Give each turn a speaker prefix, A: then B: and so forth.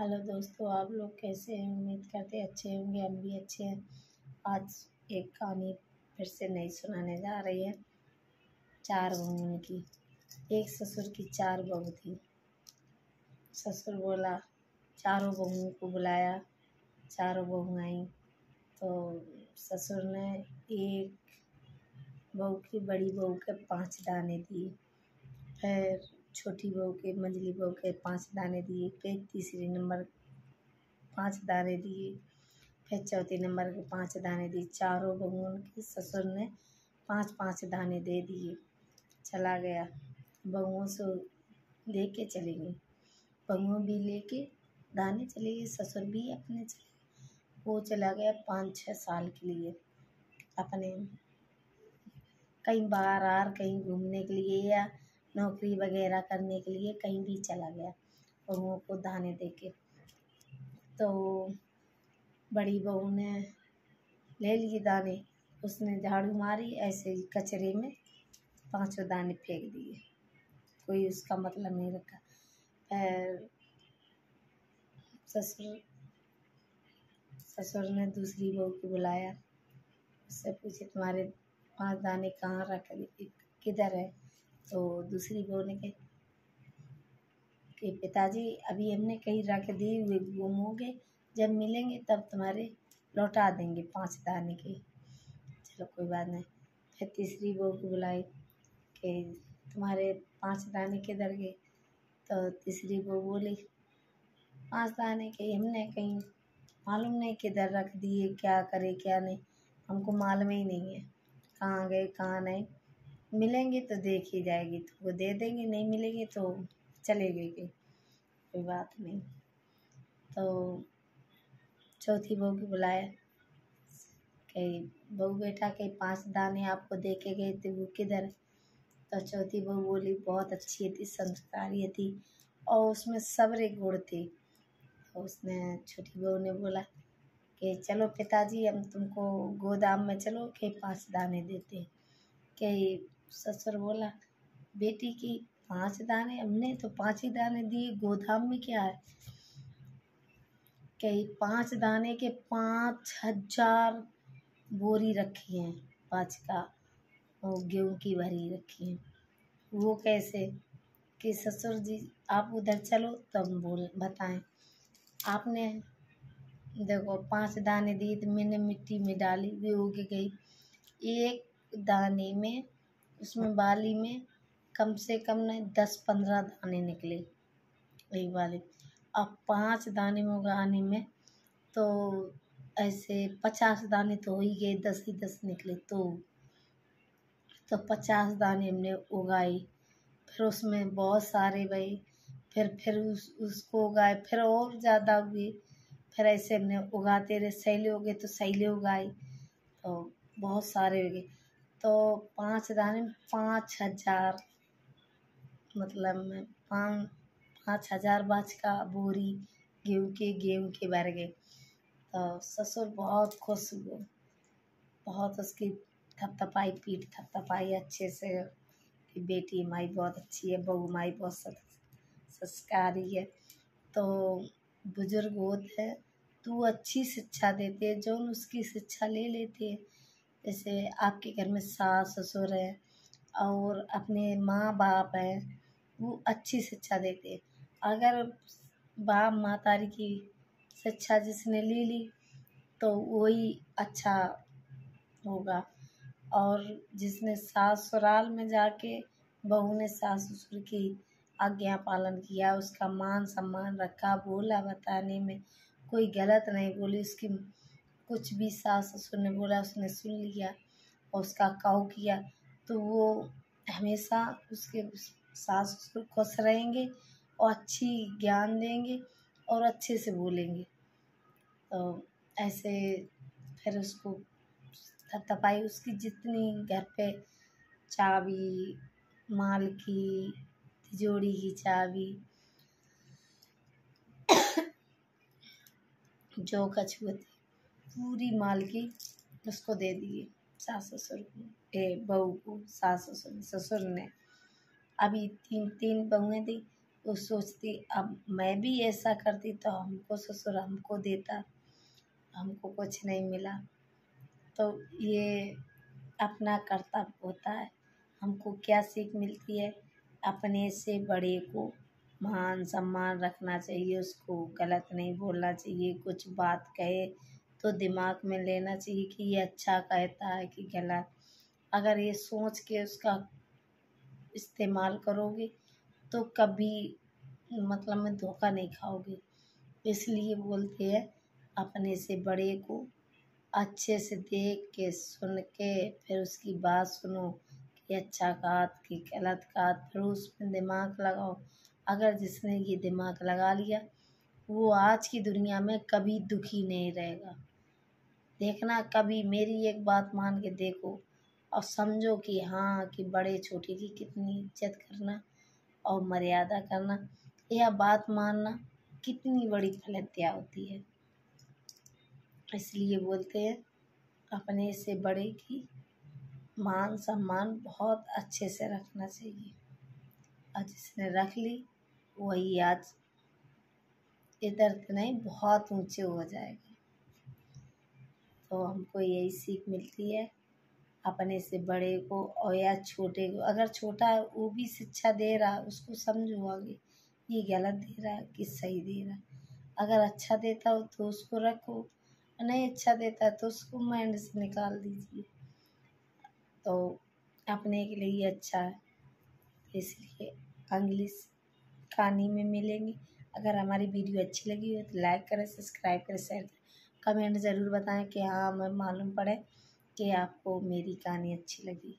A: Hello दोस्तों, आप लोग कैसे हैं? उम्मीद करते अच्छे होंगे। हम भी अच्छे हैं। आज एक कहानी फिर से नई सुनाने जा रही है। 4 बहुओं की। एक ससुर की 4 बहू थी। ससुर बोला, चारों बहुओं को बुलाया। चारों बहू आई तो ससुर ने एक बहू की बड़ी बहू के 5 दाने दिए। फिर छोटी बहू के मंझली बहू के 5 दाने दिए। फिर तीसरी नंबर 5 दाने दिए। फिर चौथे नंबर के 5 दाने दिए। चारों बहुओं के ससुर ने 5-5 दाने दे दिए। चला गया। बहुओं से लेके चली गई। बहुओं भी लेके दाने चली गई। ससुर भी अपने चले गए। वो चला गया 5-6 साल के लिए अपने कहीं बाहर कहीं घूमने के लिए या नौकरी वगैरह करने के लिए कहीं भी चला गया बहुओं को दाने देके। तो बड़ी बहू ने ले लिए दाने। उसने झाड़ू मारी, ऐसे ही कचरे में 5 दाने फेंक दिए। कोई उसका मतलब नहीं रखा। फिर ससुर ने दूसरी बहू को बुलाया। उससे पूछे, तुम्हारे 5 दाने कहाँ रख दिए, किधर है? तो दूसरी बहू ने कहा कि पिताजी अभी हमने कहीं रख दिए हुए, गुम हो गए। जब मिलेंगे तब तुम्हारे लौटा देंगे 5 दाने के। चलो कोई बात नहीं। फिर तीसरी बहू को बुलाई कि तुम्हारे 5 दाने किधर गए? तो तीसरी बहू बोली, 5 दाने के हमने कहीं मालूम नहीं किधर रख दिए, क्या करे क्या नहीं, हमको मालूम ही नहीं है कहाँ गए कहाँ नहीं। मिलेंगे तो देख ही जाएगी, तो वो दे देंगे, नहीं मिलेंगे तो चले गए। कोई बात नहीं। तो चौथी बहू को बुलाया कि बहू बेटा के 5 दाने आपको दे के गए थे, वो किधर? तो चौथी बहू बोली, बहुत अच्छी थी, संस्कारी थी और उसमें सब्र गुण थे। तो उसने छोटी बहू ने बोला कि चलो पिताजी, हम तुमको गोदाम में चलो के 5 दाने देते। कि ससुर बोला, बेटी की 5 दाने, हमने तो 5 ही दाने दिए, गोदाम में क्या है? कि 5 दाने के 5000 बोरी रखी हैं। 5 का वो गेहूँ की भरी रखी हैं। वो कैसे? कि ससुर जी आप उधर चलो तब बताएं। आपने देखो 5 दाने दिए तो मैंने मिट्टी में डाली, वे उग गई। एक दाने में, उसमें बाली में कम से कम नहीं 10-15 दाने निकले एक वाले। अब 5 दाने में उगाने में तो ऐसे 50 दाने तो हो ही गए, 10 ही 10 निकले तो 50 दाने हमने उगाए। फिर उसमें बहुत सारे भाई, फिर उसको उगाए, फिर और ज़्यादा हुए। फिर ऐसे हमने उगाते रहे, सैले हो गए तो सैले उगाए, तो बहुत सारे हो गए। तो 5 दाने में 5000, मतलब में 5,000 बाच का बोरी गेहूँ के भर गए। तो ससुर बहुत खुश हुए, बहुत उसकी थपथपाई, पीठ थपथपाई अच्छे से कि बेटी हमारी बहुत अच्छी है, बहू हमारी बहुत संस्कारी है। तो बुजुर्ग होते हैं तो वो अच्छी शिक्षा देते हैं, जो उसकी शिक्षा ले लेते हैं। जैसे आपके घर में सास ससुर है और अपने माँ बाप हैं, वो अच्छी शिक्षा देते हैं। अगर बाप मातारी की शिक्षा जिसने ले ली तो वही अच्छा होगा। और जिसने ससुराल में जाके बहू ने सास ससुर की आज्ञा पालन किया, उसका मान सम्मान रखा, बोला बताने में कोई गलत नहीं बोली, उसकी कुछ भी सास ससुर ने बोला उसने सुन लिया और उसका काऊ किया, तो वो हमेशा उसके सास ससुर खुश रहेंगे और अच्छी ज्ञान देंगे और अच्छे से बोलेंगे। तो ऐसे फिर उसको थपथपाई, उसकी जितनी घर पे चाबी, माल की तिजोरी की चाबी, जो कछुए थे, पूरी माल की उसको दे दिए सास ससुर को, बहू को। सास ससुर ने अभी 3 बहुएं थी, वो सोचती अब मैं भी ऐसा करती तो हमको ससुर हमको देता, हमको कुछ नहीं मिला। तो ये अपना कर्तव्य होता है। हमको क्या सीख मिलती है? अपने से बड़े को मान सम्मान रखना चाहिए, उसको गलत नहीं बोलना चाहिए। कुछ बात कहे तो दिमाग में लेना चाहिए कि ये अच्छा कहता है कि गलत। अगर ये सोच के उसका इस्तेमाल करोगे तो कभी मतलब में धोखा नहीं खाओगे। इसलिए बोलते हैं अपने से बड़े को अच्छे से देख के सुन के फिर उसकी बात सुनो कि अच्छा कहा कि गलत कहा, फिर उसमें दिमाग लगाओ। अगर जिसने ये दिमाग लगा लिया वो आज की दुनिया में कभी दुखी नहीं रहेगा। देखना, कभी मेरी एक बात मान के देखो और समझो कि हाँ कि बड़े छोटे की कितनी इज्जत करना और मर्यादा करना, यह बात मानना कितनी बड़ी फलतिया होती है। इसलिए बोलते हैं अपने से बड़े की मान सम्मान बहुत अच्छे से रखना चाहिए। और जिसने रख ली वही आज इधर तो नहीं बहुत ऊंचे हो जाएगा। तो हमको यही सीख मिलती है अपने से बड़े को और या छोटे को। अगर छोटा है वो भी शिक्षा दे रहा है उसको समझो आगे ये गलत दे रहा है कि सही दे रहा है। अगर अच्छा देता हो तो उसको रखो, नहीं अच्छा देता है तो उसको माइंड से निकाल दीजिए। तो अपने के लिए ही अच्छा है। इसलिए अगली कहानी में मिलेंगे। अगर हमारी वीडियो अच्छी लगी हो तो लाइक करें, सब्सक्राइब करें, शेयर करें। कमेंट ज़रूर बताएं कि हाँ हमें मालूम पड़े कि आपको मेरी कहानी अच्छी लगी।